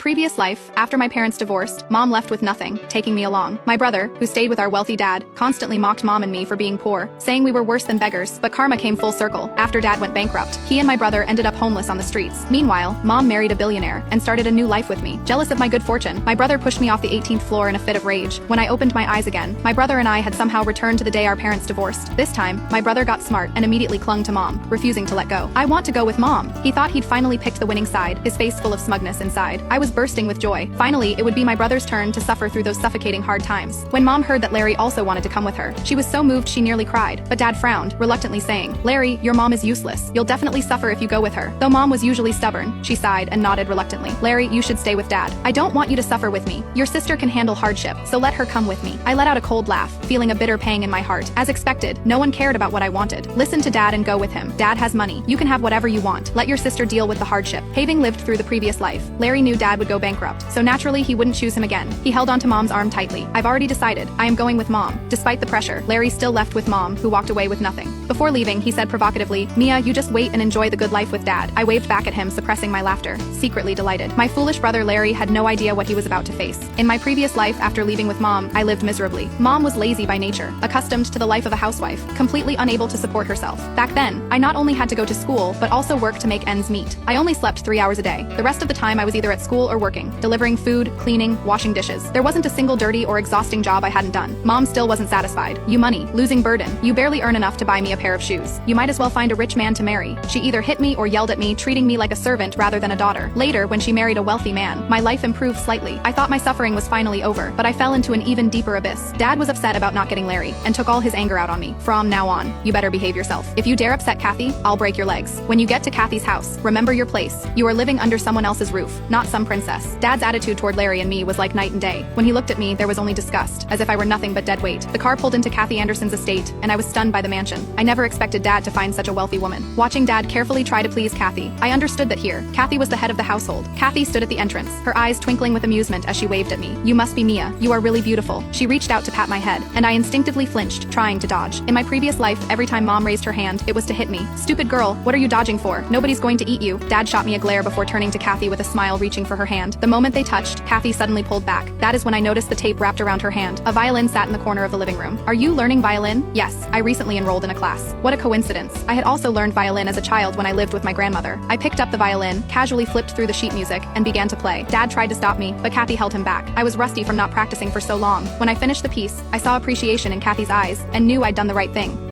previous life, after my parents divorced, Mom left with nothing, taking me along. My brother, who stayed with our wealthy dad, constantly mocked Mom and me for being poor, saying we were worse than beggars, but karma came full circle. After Dad went bankrupt, he and my brother ended up homeless on the streets. Meanwhile, Mom married a billionaire and started a new life with me. Jealous of my good fortune, my brother pushed me off the 18th floor in a fit of rage. When I opened my eyes again, my brother and I had somehow returned to the day our parents divorced. This time, my brother got smart and immediately clung to Mom, refusing to let go. I want to go with Mom. He thought he'd finally picked the winning side, his face full of smugness inside. I was bursting with joy. Finally, it would be my brother's turn to suffer through those suffocating hard times. When Mom heard that Larry also wanted to come with her, she was so moved she nearly cried, but Dad frowned, reluctantly saying, "Larry, your mom is useless. You'll definitely suffer if you go with her." Though Mom was usually stubborn, she sighed and nodded reluctantly. "Larry, you should stay with Dad. I don't want you to suffer with me. Your sister can handle hardship, so let her come with me." I let out a cold laugh, feeling a bitter pang in my heart. As expected, no one cared about what I wanted. Listen to Dad and go with him. Dad has money. You can have whatever you want. Let your sister deal with the hardship. Having lived through the previous life, Larry knew Dad would go bankrupt, so naturally he wouldn't choose him again. He held onto Mom's arm tightly. "I've already decided. I am going with Mom." Despite the pressure, Larry still left with Mom, who walked away with nothing. Before leaving, he said provocatively, "Mia, you just wait and enjoy the good life with Dad." I waved back at him, suppressing my laughter, secretly delighted. My foolish brother Larry had no idea what he was about to face. In my previous life, after leaving with Mom, I lived miserably. Mom was lazy by nature, accustomed to the life of a housewife, completely unable to support herself. Back then, I not only had to go to school, but also work to make ends meet. I only slept 3 hours a day. The rest of the time I was either at school or working, delivering food, cleaning, washing dishes. There wasn't a single dirty or exhausting job I hadn't done. Mom still wasn't satisfied. "You money, losing burden. You barely earn enough to buy me a pair of shoes. You might as well find a rich man to marry." She either hit me or yelled at me, treating me like a servant rather than a daughter. Later, when she married a wealthy man, my life improved slightly. I thought my suffering was finally over, but I fell into an even deeper abyss. Dad was upset about not getting Larry, and took all his anger out on me. "From now on, you better behave yourself. If you dare upset Kathy, I'll break your legs. When you get to Kathy's house, remember your place. You are living under someone else's roof, not some princess." Dad's attitude toward Larry and me was like night and day. When he looked at me, there was only disgust, as if I were nothing but dead weight. The car pulled into Kathy Anderson's estate, and I was stunned by the mansion. I never expected Dad to find such a wealthy woman. Watching Dad carefully try to please Kathy, I understood that here, Kathy was the head of the household. Kathy stood at the entrance, her eyes twinkling with amusement as she waved at me. "You must be Mia. You are really beautiful." She reached out to pat my head, and I instinctively flinched, trying to dodge. In my previous life, every time Mom raised her hand, it was to hit me. "Stupid girl, what are you dodging for? Nobody's going to eat you." Dad shot me a glare before turning to Kathy with a smile, reaching for her hand. The moment they touched, Kathy suddenly pulled back. That is when I noticed the tape wrapped around her hand. A violin sat in the corner of the living room. "Are you learning violin?" "Yes, I recently enrolled in a class." What a coincidence. I had also learned violin as a child when I lived with my grandmother. I picked up the violin, casually flipped through the sheet music, and began to play. Dad tried to stop me, but Kathy held him back. I was rusty from not practicing for so long. When I finished the piece, I saw appreciation in Kathy's eyes, and knew I'd done the right thing.